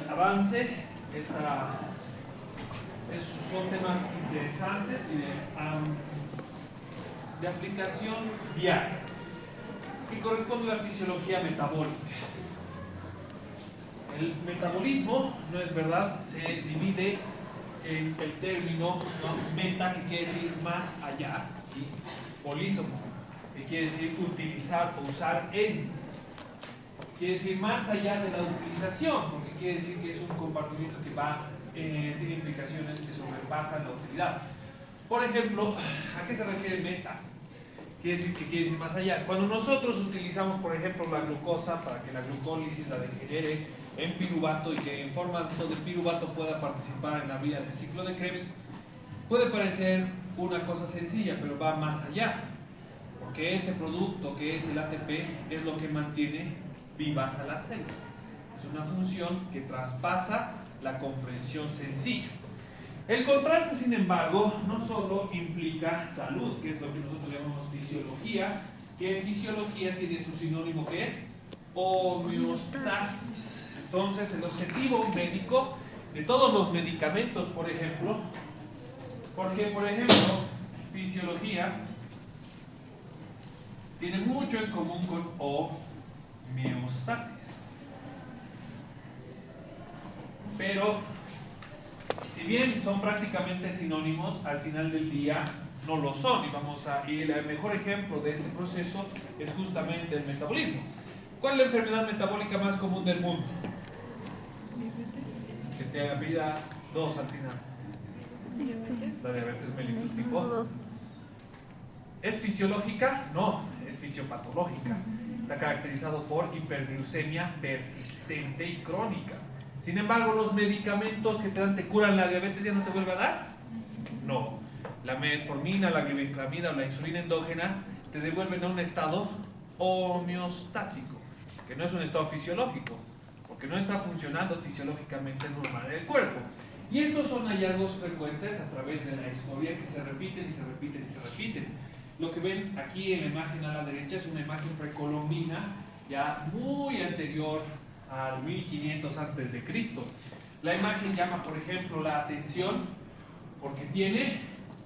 Avance, son temas interesantes y de aplicación diaria, que corresponde a la fisiología metabólica. El metabolismo, no es verdad, se divide en el término, ¿no?, meta, que quiere decir más allá, y bolísomo, que quiere decir utilizar o usar en. Quiere decir más allá de la utilización, porque quiere decir que es un compartimiento que tiene implicaciones que sobrepasan la utilidad. Por ejemplo, ¿a qué se refiere meta? Quiere decir más allá. Cuando nosotros utilizamos, por ejemplo, la glucosa para que la glucólisis la degenere en piruvato y que en formato de piruvato pueda participar en la vía del ciclo de Krebs, puede parecer una cosa sencilla, pero va más allá, porque ese producto que es el ATP es lo que mantiene vivas a las células. Es una función que traspasa la comprensión sencilla. El contraste, sin embargo, no solo implica salud, que es lo que nosotros llamamos fisiología, que fisiología tiene su sinónimo, que es homeostasis. Entonces, el objetivo médico de todos los medicamentos, por ejemplo, porque, por ejemplo, fisiología tiene mucho en común con homeostasis. Pero, si bien son prácticamente sinónimos, al final del día no lo son. Y el mejor ejemplo de este proceso es justamente el metabolismo. ¿Cuál es la enfermedad metabólica más común del mundo? Que te vida 2 al final. La diabetes mellitus tipo 2. ¿Es fisiológica? No, es fisiopatológica. Está caracterizado por hiperglucemia persistente y crónica. Sin embargo, los medicamentos que te curan la diabetes, ¿ya no te vuelve a dar? No. La metformina, la glibenclamida o la insulina endógena te devuelven a un estado homeostático, que no es un estado fisiológico, porque no está funcionando fisiológicamente normal en el cuerpo. Y estos son hallazgos frecuentes a través de la historia que se repiten y se repiten y se repiten. Lo que ven aquí en la imagen a la derecha es una imagen precolombina, ya muy anterior al 1500 a.C. La imagen llama, por ejemplo, la atención porque tiene,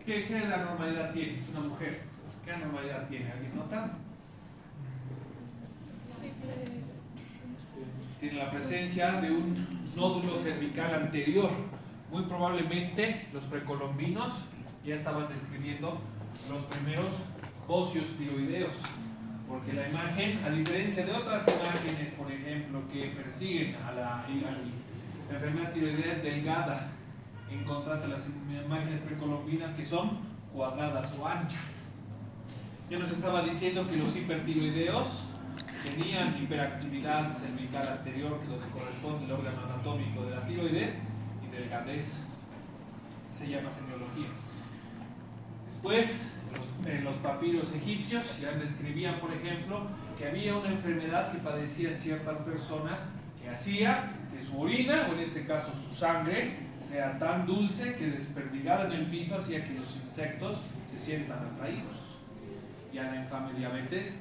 ¿qué anormalidad tiene? Es una mujer. ¿Qué anormalidad tiene? ¿Alguien nota? Tiene la presencia de un nódulo cervical anterior. Muy probablemente los precolombinos ya estaban describiendo los primeros bocios tiroideos, porque la imagen, a diferencia de otras imágenes, por ejemplo, que persiguen a la enfermedad tiroidea, es delgada, en contraste a las imágenes precolombinas que son cuadradas o anchas. Ya nos estaba diciendo que los hipertiroideos tenían hiperactividad cervical anterior, que es donde corresponde el órgano anatómico de la tiroides, y delgadez, se llama semiología. Después, en los papiros egipcios ya describían, por ejemplo, que había una enfermedad que padecían ciertas personas que hacía que su orina, o en este caso su sangre, sea tan dulce que desperdigara en el piso, hacía que los insectos se sientan atraídos. Ya la infame diabetes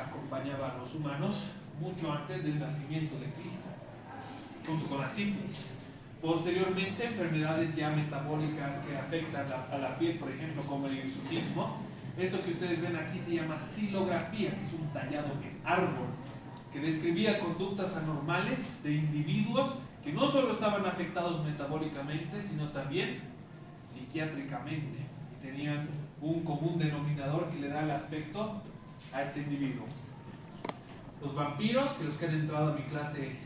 acompañaba a los humanos mucho antes del nacimiento de Cristo, junto con la sífilis. Posteriormente, enfermedades ya metabólicas que afectan a la piel, por ejemplo, como el hirsutismo. Esto que ustedes ven aquí se llama silografía, que es un tallado en árbol, que describía conductas anormales de individuos que no solo estaban afectados metabólicamente, sino también psiquiátricamente, y tenían un común denominador que le da el aspecto a este individuo. Los vampiros, que los que han entrado a mi clase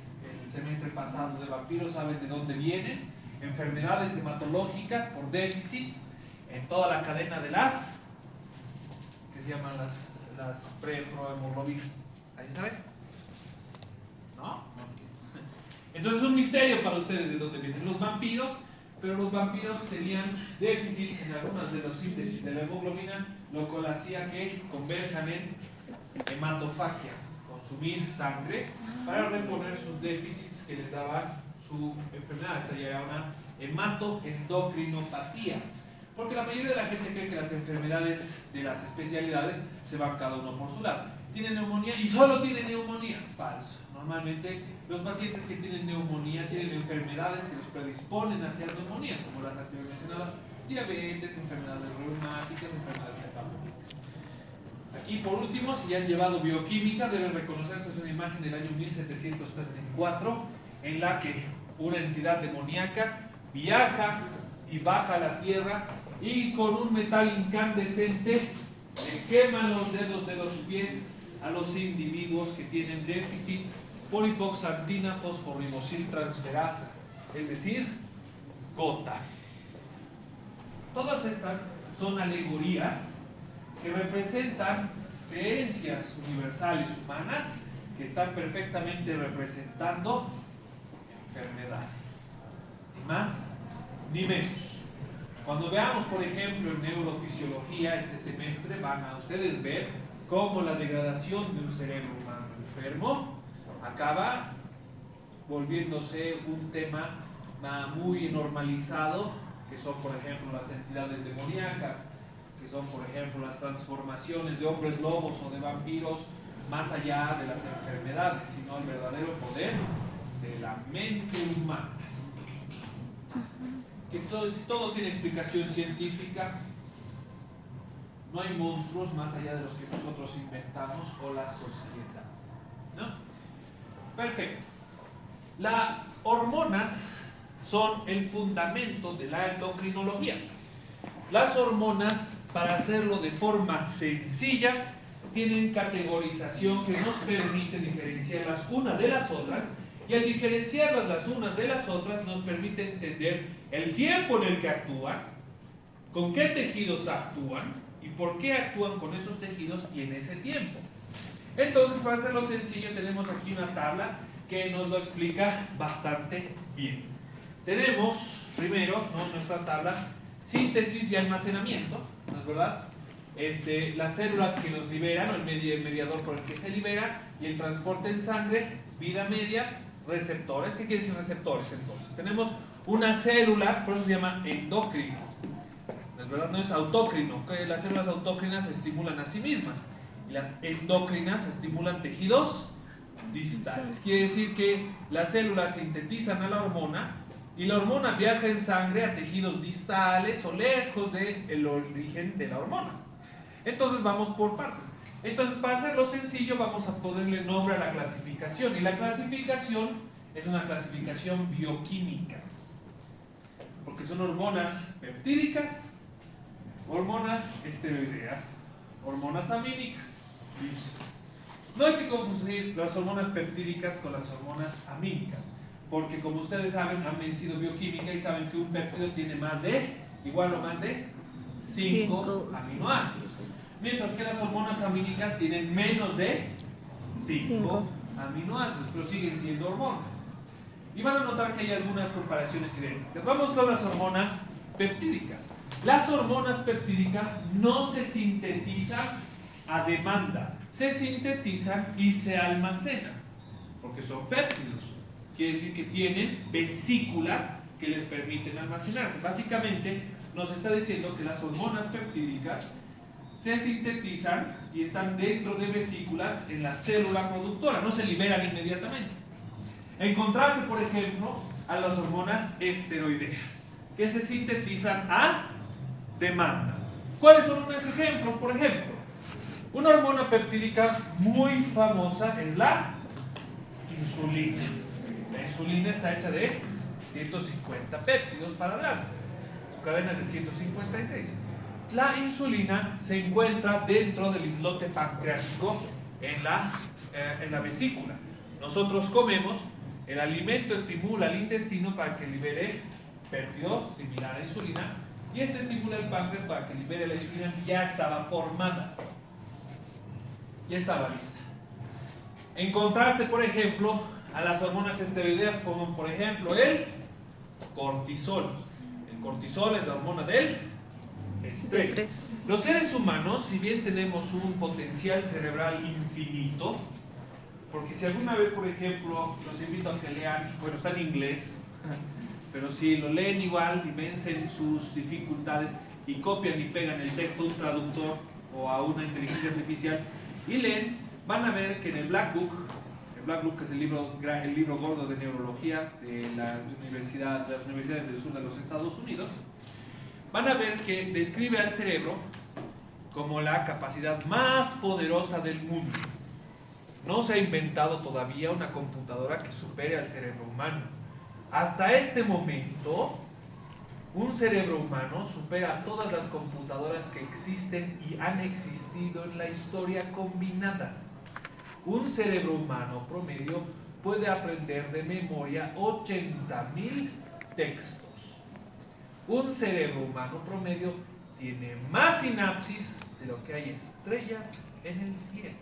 el semestre pasado de vampiros saben de dónde vienen. Enfermedades hematológicas por déficits en toda la cadena de las que se llaman las preprohemoglobinas. ¿Alguien sabe? ¿No? Entonces es un misterio para ustedes de dónde vienen los vampiros, pero los vampiros tenían déficits en algunas de las síntesis de la hemoglobina, lo cual hacía que converjan en hematofagia, consumir sangre para reponer sus déficits que les daban su enfermedad. Esta ya era una hematoendocrinopatía, porque la mayoría de la gente cree que las enfermedades de las especialidades se van cada uno por su lado. tiene neumonía y solo tiene neumonía. Falso. Normalmente los pacientes que tienen neumonía tienen enfermedades que los predisponen a hacer neumonía, como las anteriormente mencionadas, diabetes, enfermedades reumáticas, enfermedades metabólicas. Aquí por último, si ya han llevado bioquímica, deben reconocer, esta es una imagen del año 1734, en la que una entidad demoníaca viaja y baja a la tierra y con un metal incandescente le quema los dedos de los pies a los individuos que tienen déficit por hipoxantina fosforribosiltransferasa, es decir, gota. Todas estas son alegorías que representan creencias universales humanas que están perfectamente representando enfermedades, ni más ni menos. Cuando veamos, por ejemplo, en neurofisiología este semestre, van a ustedes ver cómo la degradación de un cerebro humano enfermo acaba volviéndose un tema muy normalizado, que son, por ejemplo, las entidades demoníacas, que son, por ejemplo, las transformaciones de hombres lobos o de vampiros, más allá de las enfermedades, sino el verdadero poder de la mente humana. Que todo tiene explicación científica, no hay monstruos más allá de los que nosotros inventamos o la sociedad, ¿no? Perfecto. Las hormonas son el fundamento de la endocrinología. Las hormonas, para hacerlo de forma sencilla, tienen categorización que nos permite diferenciarlas unas de las otras, y al diferenciarlas las unas de las otras nos permite entender el tiempo en el que actúan, con qué tejidos actúan y por qué actúan con esos tejidos y en ese tiempo. Entonces, para hacerlo sencillo, tenemos aquí una tabla que nos lo explica bastante bien. Tenemos primero, ¿no?, nuestra tabla, síntesis y almacenamiento, ¿no es verdad? Las células que nos liberan, o el mediador por el que se libera, y el transporte en sangre, vida media, receptores. ¿Qué quiere decir receptores entonces? Tenemos unas células, por eso se llama endocrino, ¿no es verdad? No es autócrino, que las células autócrinas se estimulan a sí mismas, y las endócrinas estimulan tejidos distales. Quiere decir que las células sintetizan a la hormona, y la hormona viaja en sangre a tejidos distales o lejos del origen de la hormona. Entonces vamos por partes. Entonces, para hacerlo sencillo, vamos a ponerle nombre a la clasificación, y la clasificación es una clasificación bioquímica, porque son hormonas peptídicas, hormonas esteroideas, hormonas amínicas. Listo. No hay que confundir las hormonas peptídicas con las hormonas amínicas, porque como ustedes saben, han vencido bioquímica y saben que un péptido tiene más de, igual o más de 5 aminoácidos, mientras que las hormonas amínicas tienen menos de 5 aminoácidos, pero siguen siendo hormonas. Y van a notar que hay algunas comparaciones idénticas. Vamos con las hormonas peptídicas. Las hormonas peptídicas no se sintetizan a demanda, se sintetizan y se almacenan, porque son péptidos. Quiere decir que tienen vesículas que les permiten almacenarse. Básicamente nos está diciendo que las hormonas peptídicas se sintetizan y están dentro de vesículas en la célula productora, no se liberan inmediatamente. En contraste, por ejemplo, a las hormonas esteroideas, que se sintetizan a demanda. ¿Cuáles son unos ejemplos? Por ejemplo, una hormona peptídica muy famosa es la insulina. La insulina está hecha de 150 péptidos para gramo. Su cadena es de 156. La insulina se encuentra dentro del islote pancreático en la vesícula. Nosotros comemos, el alimento estimula al intestino para que libere péptido similar a insulina, y este estimula el páncreas para que libere la insulina que ya estaba formada, ya estaba lista. En contraste, por ejemplo, a las hormonas esteroideas, como por ejemplo el cortisol. El cortisol es la hormona del estrés. Los seres humanos, si bien tenemos un potencial cerebral infinito, porque si alguna vez, por ejemplo, los invito a que lean, bueno, está en inglés, pero si lo leen igual y vencen sus dificultades y copian y pegan el texto a un traductor o a una inteligencia artificial y leen, van a ver que en el Black Book que es el libro gordo de neurología de las universidades del sur de los Estados Unidos, van a ver que describe al cerebro como la capacidad más poderosa del mundo. No se ha inventado todavía una computadora que supere al cerebro humano. Hasta este momento, un cerebro humano supera a todas las computadoras que existen y han existido en la historia combinadas. Un cerebro humano promedio puede aprender de memoria 80,000 textos. Un cerebro humano promedio tiene más sinapsis de lo que hay estrellas en el cielo.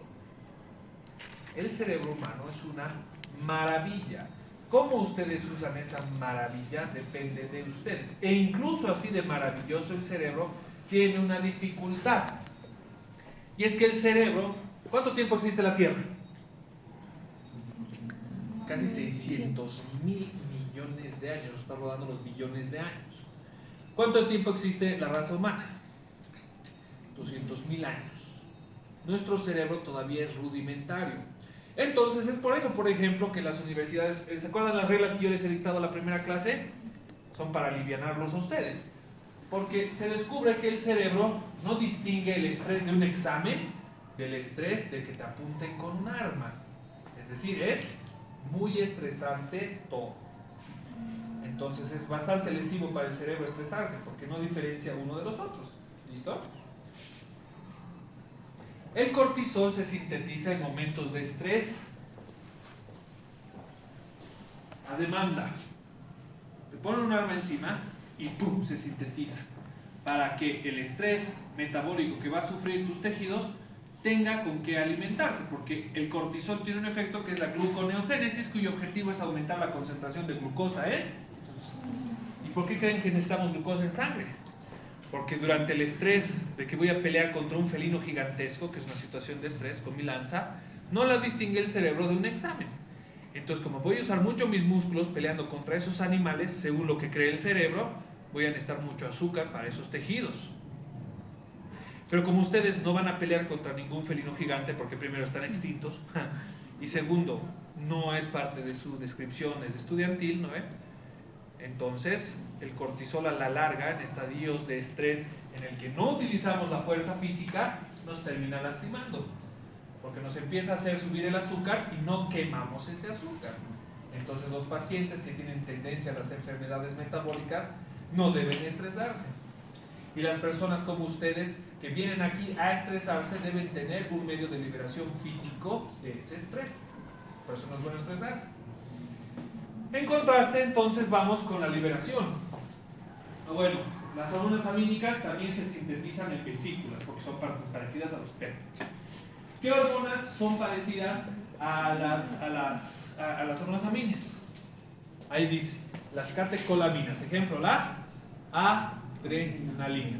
El cerebro humano es una maravilla. Cómo ustedes usan esa maravilla depende de ustedes. E incluso así de maravilloso el cerebro tiene una dificultad. Y es que el cerebro, ¿cuánto tiempo existe la Tierra? Casi 600,000 millones de años. Está rodando los billones de años. ¿Cuánto tiempo existe la raza humana? 200,000 años. Nuestro cerebro todavía es rudimentario. Entonces es por eso, por ejemplo, que las universidades, ¿se acuerdan las reglas que yo les he dictado en la primera clase? Son para alivianarlos a ustedes. Porque se descubre que el cerebro no distingue el estrés de un examen del estrés de que te apunten con un arma. Es decir, es muy estresante todo. Entonces es bastante lesivo para el cerebro estresarse porque no diferencia uno de los otros. ¿Listo? El cortisol se sintetiza en momentos de estrés a demanda. Te ponen un arma encima y ¡pum! Se sintetiza para que el estrés metabólico que va a sufrir tus tejidos tenga con qué alimentarse, porque el cortisol tiene un efecto que es la gluconeogénesis, cuyo objetivo es aumentar la concentración de glucosa ¿Y por qué creen que necesitamos glucosa en sangre? Porque durante el estrés de que voy a pelear contra un felino gigantesco, que es una situación de estrés con mi lanza, no la distingue el cerebro de un examen. Entonces, como voy a usar mucho mis músculos peleando contra esos animales, según lo que cree el cerebro, voy a necesitar mucho azúcar para esos tejidos. Pero como ustedes no van a pelear contra ningún felino gigante, porque primero están extintos, y segundo, no es parte de su descripción, es estudiantil, ¿no? Entonces, el cortisol a la larga, en estadios de estrés en el que no utilizamos la fuerza física, nos termina lastimando, porque nos empieza a hacer subir el azúcar y no quemamos ese azúcar. Entonces, los pacientes que tienen tendencia a las enfermedades metabólicas no deben estresarse. Y las personas como ustedes que vienen aquí a estresarse deben tener un medio de liberación físico de ese estrés. Por eso no es bueno estresarse. En contraste, entonces vamos con la liberación. Bueno, las hormonas amínicas también se sintetizan en vesículas porque son parecidas a los péptidos. ¿Qué hormonas son parecidas a las hormonas amines? Ahí dice, las catecolaminas. Ejemplo, la adrenalina.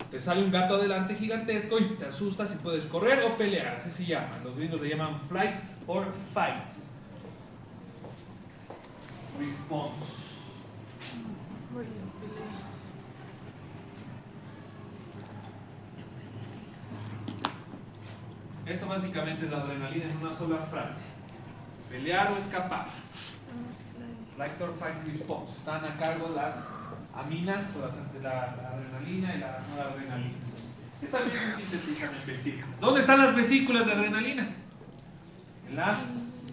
Te sale un gato adelante gigantesco y te asustas y puedes correr o pelear, así se llama. Los gringos le llaman flight or fight response. Esto básicamente es la adrenalina en una sola frase: pelear o escapar. Flight or fight response. Están a cargo las aminas, o la adrenalina y la noradrenalina, que también se sintetizan en vesículas. ¿Dónde están las vesículas de adrenalina? En la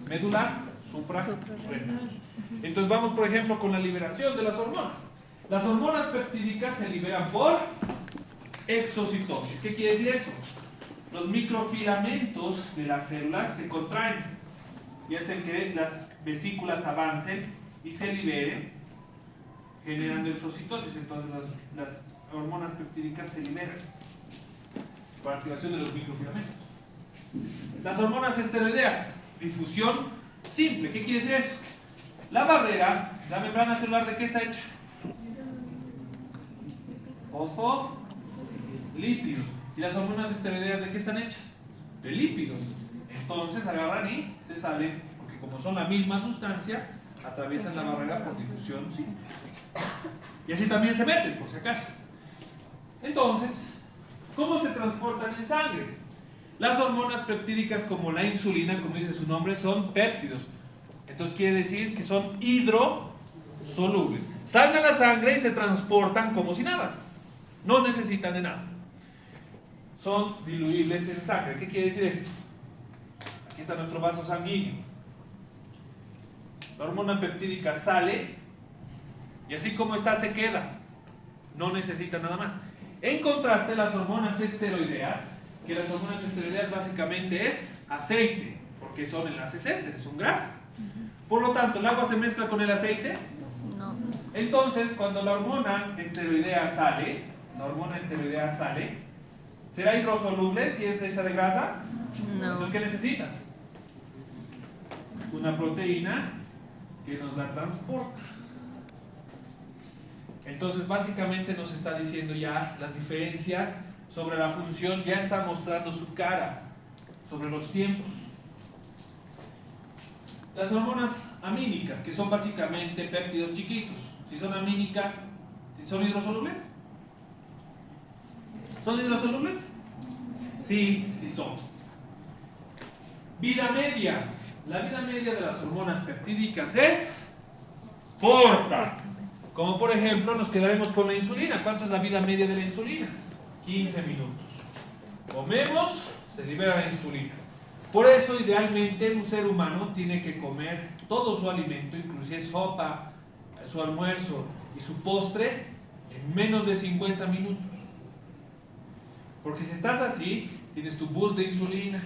médula suprarrenal. Entonces vamos, por ejemplo, con la liberación de las hormonas. Las hormonas peptídicas se liberan por exocitosis. ¿Qué quiere decir eso? Los microfilamentos de las células se contraen y hacen que las vesículas avancen y se liberen, generando exocitosis. Entonces las hormonas peptídicas se liberan por activación de los microfilamentos. Las hormonas esteroideas, difusión simple. ¿Qué quiere decir eso? La barrera, la membrana celular, ¿de qué está hecha? Fosfolípidos. ¿Y las hormonas esteroideas de qué están hechas? De lípidos. Entonces agarran y se salen, porque como son la misma sustancia, atraviesan la barrera por difusión simple. Y así también se meten, por si acaso. Entonces, ¿cómo se transportan en sangre? Las hormonas peptídicas como la insulina, como dice su nombre, son péptidos. Entonces quiere decir que son hidrosolubles. Salen a la sangre y se transportan como si nada. No necesitan de nada. Son diluibles en sangre. ¿Qué quiere decir esto? Aquí está nuestro vaso sanguíneo. La hormona peptídica sale y así como está se queda. No necesita nada más. En contraste, las hormonas esteroideas, que las hormonas esteroideas básicamente es aceite, porque son enlaces ésteres, son grasa. Por lo tanto, ¿el agua se mezcla con el aceite? No. Entonces, cuando la hormona esteroidea sale, ¿será hidrosoluble si es hecha de grasa? No. Entonces, ¿qué necesita? Una proteína que nos la transporta. Entonces, básicamente nos está diciendo ya las diferencias sobre la función, ya está mostrando su cara sobre los tiempos. Las hormonas amínicas, que son básicamente péptidos chiquitos, si son amínicas, si son hidrosolubles. ¿Son hidrosolubles? Sí, sí son. Vida media. La vida media de las hormonas peptídicas es corta. Como por ejemplo, nos quedaremos con la insulina. ¿Cuánto es la vida media de la insulina? 15 minutos. Comemos, se libera la insulina. Por eso, idealmente, un ser humano tiene que comer todo su alimento, inclusive sopa, su almuerzo y su postre, en menos de 50 minutos. Porque si estás así, tienes tu boost de insulina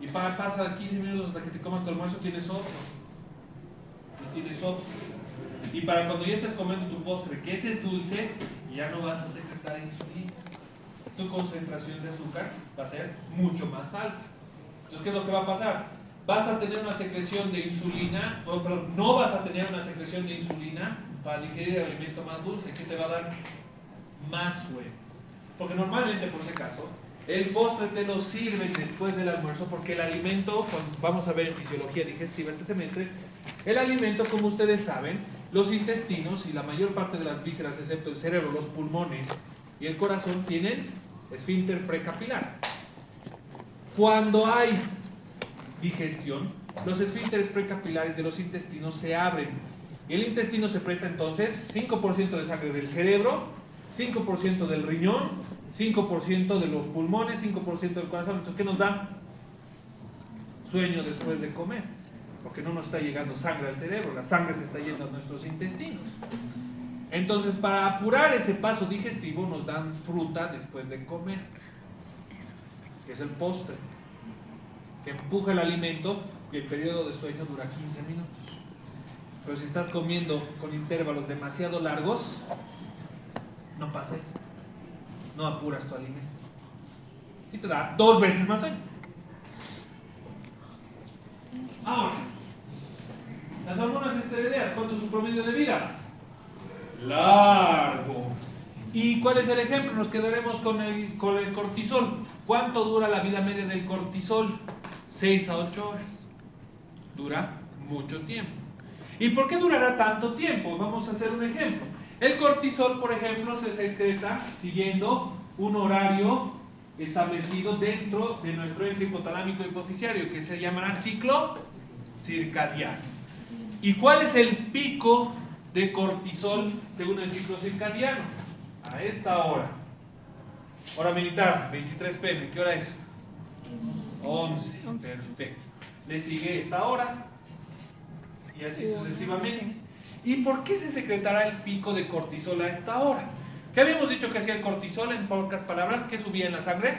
y pasa 15 minutos hasta que te comas tu almuerzo, tienes otro. Y tienes otro. Y para cuando ya estés comiendo tu postre, que ese es dulce, ya no vas a secretar insulina. Tu concentración de azúcar va a ser mucho más alta. Entonces, ¿qué es lo que va a pasar? Vas a tener una secreción de insulina, pero no vas a tener una secreción de insulina para digerir el alimento más dulce, que te va a dar más sueño. Porque normalmente, por ese caso, el postre te lo sirven después del almuerzo, porque el alimento, vamos a ver en fisiología digestiva este semestre, el alimento, como ustedes saben, los intestinos y la mayor parte de las vísceras, excepto el cerebro, los pulmones y el corazón, tienen esfínter precapilar. Cuando hay digestión, los esfínteres precapilares de los intestinos se abren. Y el intestino se presta entonces 5% de sangre del cerebro, 5% del riñón, 5% de los pulmones, 5% del corazón. Entonces, ¿qué nos da? Sueño después de comer. Porque no nos está llegando sangre al cerebro, la sangre se está yendo a nuestros intestinos. Entonces, para apurar ese paso digestivo, nos dan fruta después de comer, que es el postre, que empuja el alimento y el periodo de sueño dura 15 minutos. Pero si estás comiendo con intervalos demasiado largos, no pasa eso. No apuras tu alimento. Y te da 2 veces más sueño. Ahora, las hormonas esteroideas, ¿cuánto es su promedio de vida? Largo. ¿Y cuál es el ejemplo? Nos quedaremos con el cortisol. ¿Cuánto dura la vida media del cortisol? 6 a 8 horas. Dura mucho tiempo. ¿Y por qué durará tanto tiempo? Vamos a hacer un ejemplo. El cortisol, por ejemplo, se secreta siguiendo un horario establecido dentro de nuestro eje hipotalámico hipoficiario, que se llamará ciclo circadiano. ¿Y cuál es el pico de cortisol según el ciclo circadiano? A esta hora. Hora militar, 23 pm. ¿Qué hora es? 11. Perfecto. Le sigue esta hora y así sucesivamente. ¿Y por qué se secretará el pico de cortisol a esta hora? ¿Qué habíamos dicho que hacía el cortisol? En pocas palabras, ¿qué subía en la sangre?